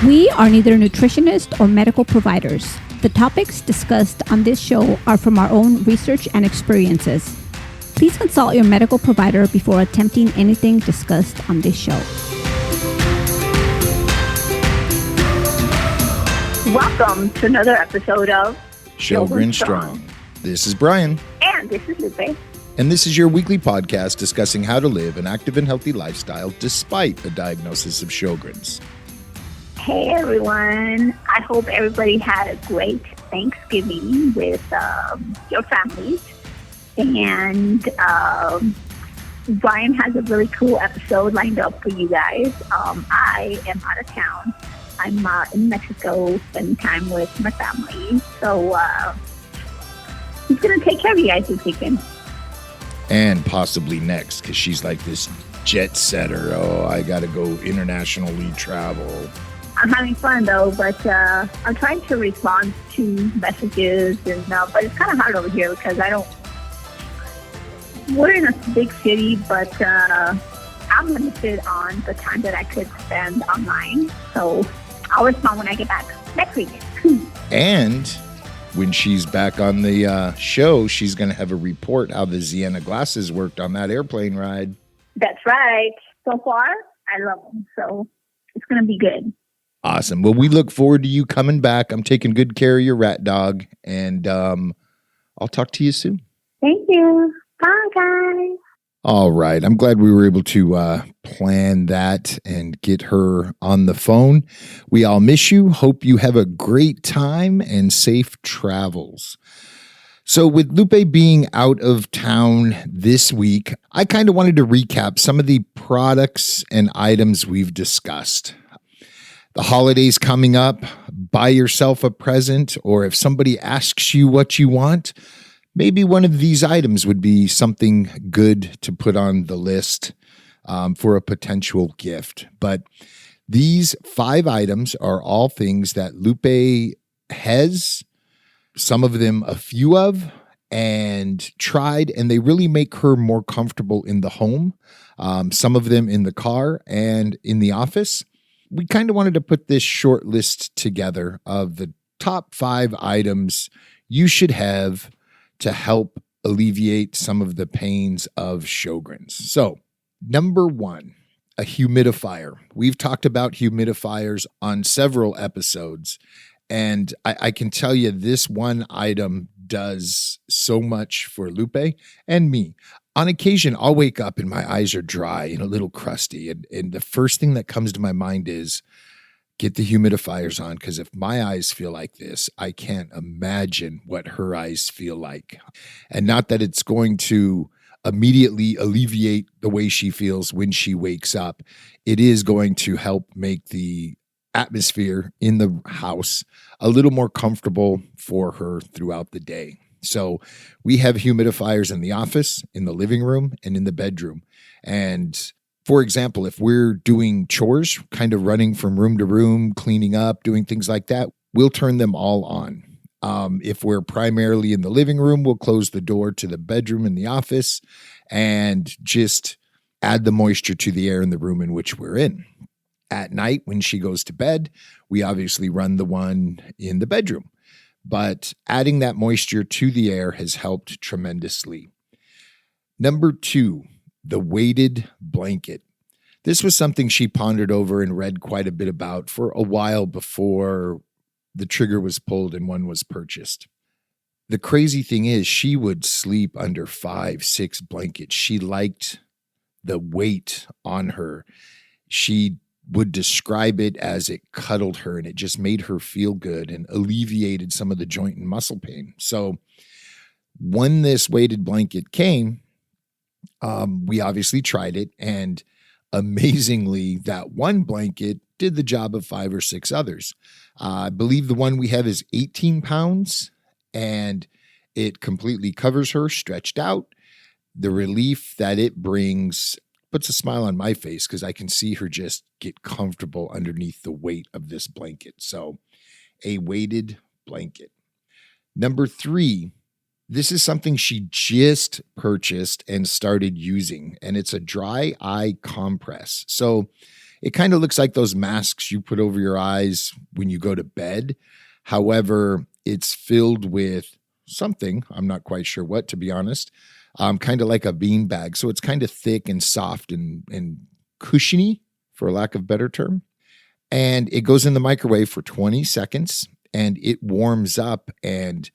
We are neither nutritionists or medical providers. The topics discussed on this show are from our own research and experiences. Please consult your medical provider before attempting anything discussed on this show. Welcome to another episode of Sjogren Strong. This is Brian. And this is Lupe. And this is your weekly podcast discussing how to live an active and healthy lifestyle despite a diagnosis of Sjogren's. Hey everyone. I hope everybody had a great Thanksgiving with your families. And Brian has a really cool episode lined up for you guys. I am out of town. I'm in Mexico spending time with my family. So he's going to take care of you guys this weekend. And possibly next, because she's like this jet setter. Oh, I got to go internationally travel. I'm having fun though, but I'm trying to respond to messages, and but it's kind of hard over here because we're in a big city, but I'm limited on the time that I could spend online. So I'll respond when I get back next week. And when she's back on the show, she's going to have a report how the Sienna glasses worked on that airplane ride. That's right. So far, I love them. So it's going to be good. Awesome. Well, we look forward to you coming back. I'm taking good care of your rat dog, and I'll talk to you soon. Thank you. Bye, guys. All right. I'm glad we were able to plan that and get her on the phone. We all miss you. Hope you have a great time and safe travels. So with Lupe being out of town this week, I kind of wanted to recap some of the products and items we've discussed. The holidays coming up, buy yourself a present, or if somebody asks you what you want, maybe one of these items would be something good to put on the list for a potential gift. But these 5 items are all things that Lupe has, some of them a few of, and tried, and they really make her more comfortable in the home, some of them in the car and in the office. We kind of wanted to put this short list together of the top 5 items you should have to help alleviate some of the pains of Sjogren's. So, number 1, a humidifier. We've talked about humidifiers on several episodes, and I can tell you this one item does so much for Lupe and me. On occasion, I'll wake up and my eyes are dry and a little crusty. And the first thing that comes to my mind is get the humidifiers on, because if my eyes feel like this, I can't imagine what her eyes feel like. And not that it's going to immediately alleviate the way she feels when she wakes up. It is going to help make the atmosphere in the house a little more comfortable for her throughout the day. So we have humidifiers in the office, in the living room, and in the bedroom. And for example, if we're doing chores, kind of running from room to room, cleaning up, doing things like that, we'll turn them all on. If we're primarily in the living room, we'll close the door to the bedroom and the office and just add the moisture to the air in the room in which we're in. At night, when she goes to bed, we obviously run the one in the bedroom. But adding that moisture to the air has helped tremendously. Number 2, the weighted blanket. This was something she pondered over and read quite a bit about for a while before the trigger was pulled and one was purchased. The crazy thing is she would sleep under 5, 6 blankets. She liked the weight on her. She would describe it as it cuddled her and it just made her feel good and alleviated some of the joint and muscle pain. So when this weighted blanket came, we obviously tried it, and amazingly, that one blanket did the job of 5 or 6 others. I believe the one we have is 18 pounds, and it completely covers her stretched out. The relief that it brings puts a smile on my face because I can see her just get comfortable underneath the weight of this blanket. So a weighted blanket. Number 3, this is something she just purchased and started using, and it's a dry eye compress. So It kind of looks like those masks you put over your eyes when you go to bed. However, it's filled with something, I'm not quite sure what, to be honest, kind of like a bean bag. So it's kind of thick and soft and cushiony, for lack of a better term. And it goes in the microwave for 20 seconds and it warms up, and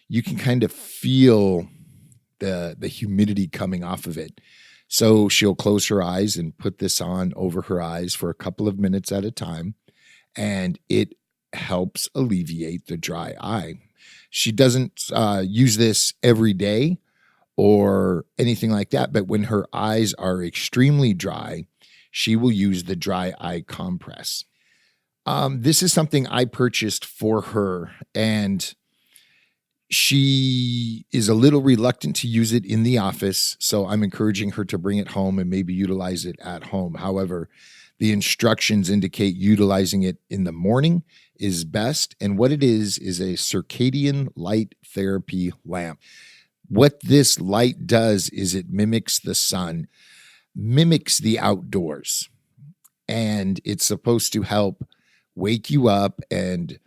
you can kind of feel the humidity coming off of it. So she'll close her eyes and put this on over her eyes for a couple of minutes at a time, and it helps alleviate the dry eye. She doesn't use this every day or anything like that, but when her eyes are extremely dry, she will use the dry eye compress. This is something I purchased for her, and she is a little reluctant to use it in the office, so I'm encouraging her to bring it home and maybe utilize it at home. However, the instructions indicate utilizing it in the morning is best, and what it is a circadian light therapy lamp. What this light does is it mimics the sun, mimics the outdoors, and it's supposed to help wake you up and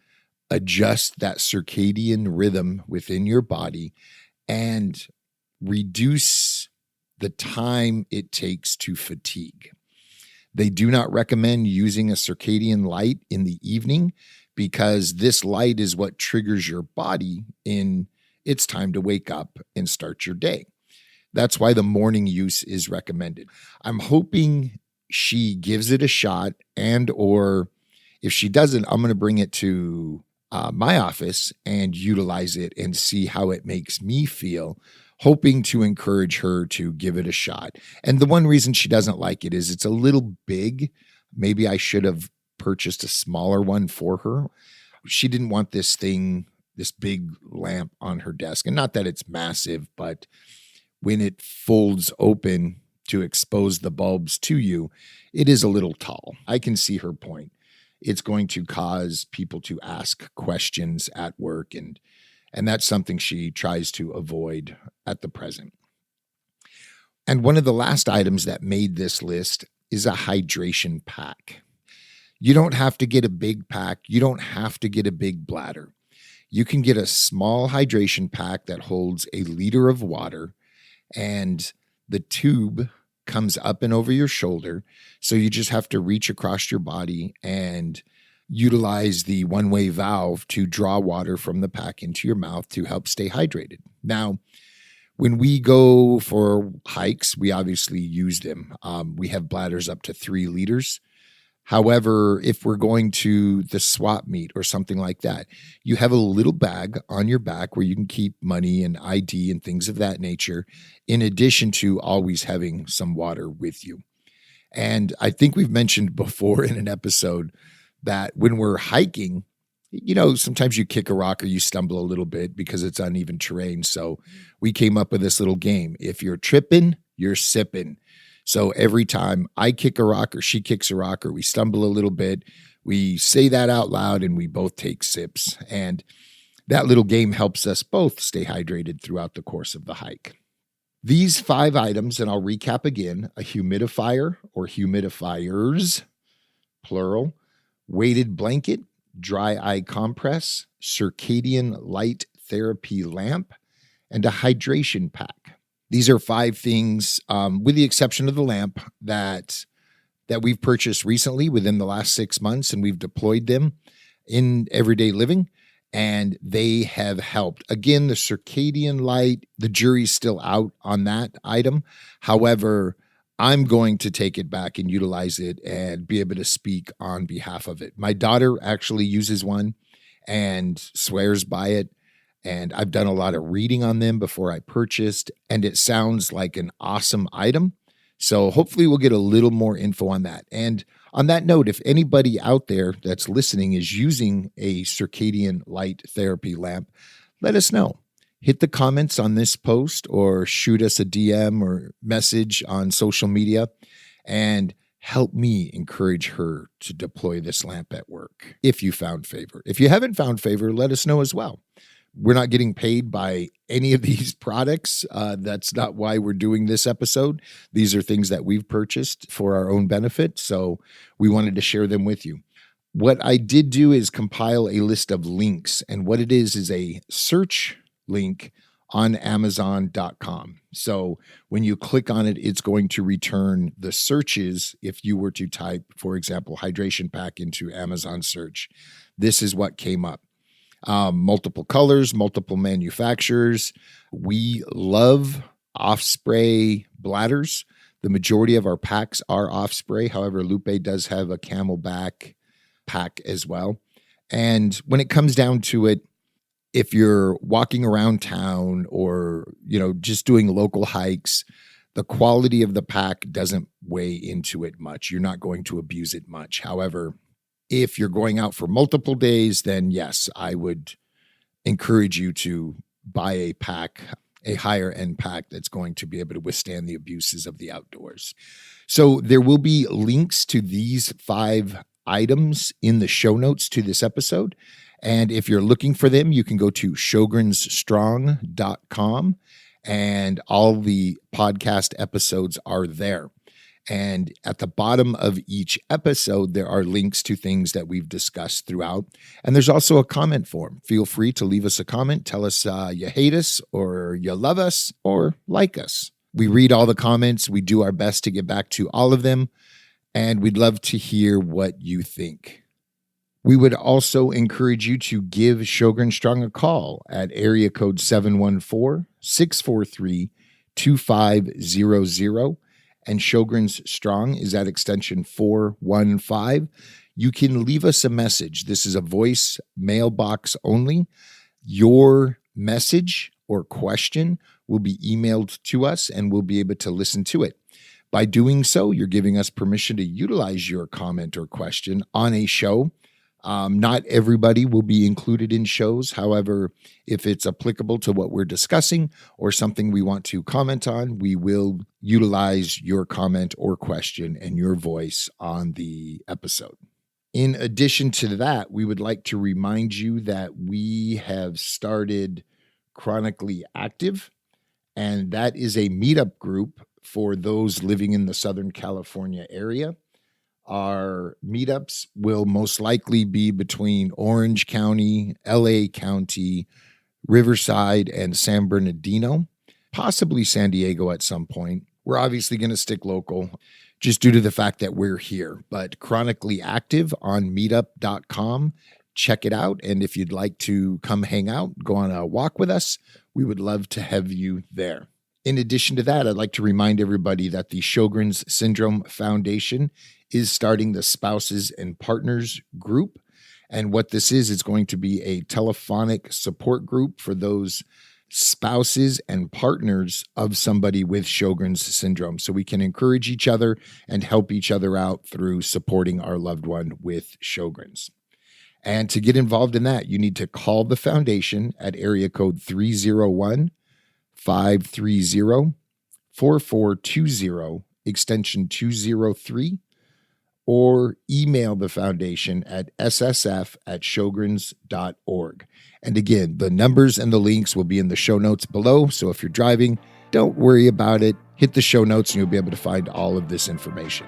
adjust that circadian rhythm within your body and reduce the time it takes to fatigue. They do not recommend using a circadian light in the evening because this light is what triggers your body in its time to wake up and start your day. That's why the morning use is recommended. I'm hoping she gives it a shot, and or if she doesn't, I'm going to bring it to my office and utilize it and see how it makes me feel, hoping to encourage her to give it a shot. And the one reason she doesn't like it is it's a little big. Maybe I should have purchased a smaller one for her. She didn't want this big lamp on her desk. And not that it's massive, but when it folds open to expose the bulbs to you, it is a little tall. I can see her point. It's going to cause people to ask questions at work, and that's something she tries to avoid at the present. And one of the last items that made this list is a hydration pack. You don't have to get a big pack. You don't have to get a big bladder. You can get a small hydration pack that holds a liter of water, and the tube comes up and over your shoulder. So you just have to reach across your body and utilize the one-way valve to draw water from the pack into your mouth to help stay hydrated. Now, when we go for hikes, we obviously use them. We have bladders up to 3 liters. However, if we're going to the swap meet or something like that, you have a little bag on your back where you can keep money and ID and things of that nature, in addition to always having some water with you. And I think we've mentioned before in an episode that when we're hiking, sometimes you kick a rock or you stumble a little bit because it's uneven terrain. So we came up with this little game. If you're tripping, you're sipping. So every time I kick a rock or she kicks a rock or we stumble a little bit, we say that out loud and we both take sips. And that little game helps us both stay hydrated throughout the course of the hike. These 5 items, and I'll recap again: a humidifier or humidifiers, plural, weighted blanket, dry eye compress, circadian light therapy lamp, and a hydration pack. These are 5 things, with the exception of the lamp, that we've purchased recently within the last 6 months, and we've deployed them in everyday living, and they have helped. Again, the circadian light, the jury's still out on that item. However, I'm going to take it back and utilize it and be able to speak on behalf of it. My daughter actually uses one and swears by it. And I've done a lot of reading on them before I purchased, and it sounds like an awesome item. So hopefully we'll get a little more info on that. And on that note, if anybody out there that's listening is using a circadian light therapy lamp, let us know. Hit the comments on this post or shoot us a DM or message on social media and help me encourage her to deploy this lamp at work if you found favor. If you haven't found favor, let us know as well. We're not getting paid by any of these products. That's not why we're doing this episode. These are things that we've purchased for our own benefit. So we wanted to share them with you. What I did do is compile a list of links. And what it is a search link on Amazon.com. So when you click on it, it's going to return the searches. If you were to type, for example, hydration pack into Amazon search, this is what came up. Multiple colors, multiple manufacturers. We love off-spray bladders. The majority of our packs are off-spray. However, Lupe does have a Camelback pack as well. And when it comes down to it, if you're walking around town or, just doing local hikes, the quality of the pack doesn't weigh into it much. You're not going to abuse it much. However, if you're going out for multiple days, then yes, I would encourage you to buy a pack, a higher end pack that's going to be able to withstand the abuses of the outdoors. So there will be links to these 5 items in the show notes to this episode. And if you're looking for them, you can go to sjogrenstrong.com, and all the podcast episodes are there. And at the bottom of each episode, there are links to things that we've discussed throughout. And there's also a comment form. Feel free to leave us a comment. Tell us you hate us or you love us or like us. We read all the comments. We do our best to get back to all of them. And we'd love to hear what you think. We would also encourage you to give Sjogren Strong a call at area code 714-643-2500. And Sjogren's Strong is at extension 415. You can leave us a message. This is a voice mailbox only. Your message or question will be emailed to us, and we'll be able to listen to it. By doing so, you're giving us permission to utilize your comment or question on a show. Not everybody will be included in shows. However, if it's applicable to what we're discussing or something we want to comment on, we will utilize your comment or question and your voice on the episode. In addition to that, we would like to remind you that we have started Chronically Active, and that is a meetup group for those living in the Southern California area. Our meetups will most likely be between Orange County, LA County, Riverside, and San Bernardino, possibly San Diego at some point. We're obviously going to stick local just due to the fact that we're here, but Chronically Active on meetup.com. Check it out. And if you'd like to come hang out, go on a walk with us, we would love to have you there. In addition to that, I'd like to remind everybody that the Sjogren's Syndrome Foundation is starting the Spouses and Partners group. And what this is, it's going to be a telephonic support group for those spouses and partners of somebody with Sjogren's syndrome. So we can encourage each other and help each other out through supporting our loved one with Sjogren's. And to get involved in that, you need to call the foundation at area code 301-530-4420, extension 203, or email the foundation at ssf@sjogrens.org. And again, the numbers and the links will be in the show notes below. So if you're driving, don't worry about it. Hit the show notes and you'll be able to find all of this information.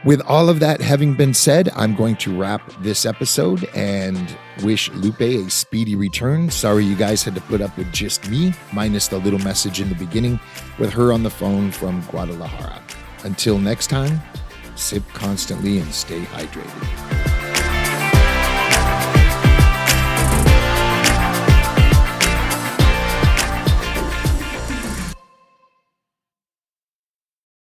With all of that having been said, I'm going to wrap this episode and wish Lupe a speedy return. Sorry you guys had to put up with just me, minus the little message in the beginning, with her on the phone from Guadalajara. Until next time, sip constantly and stay hydrated.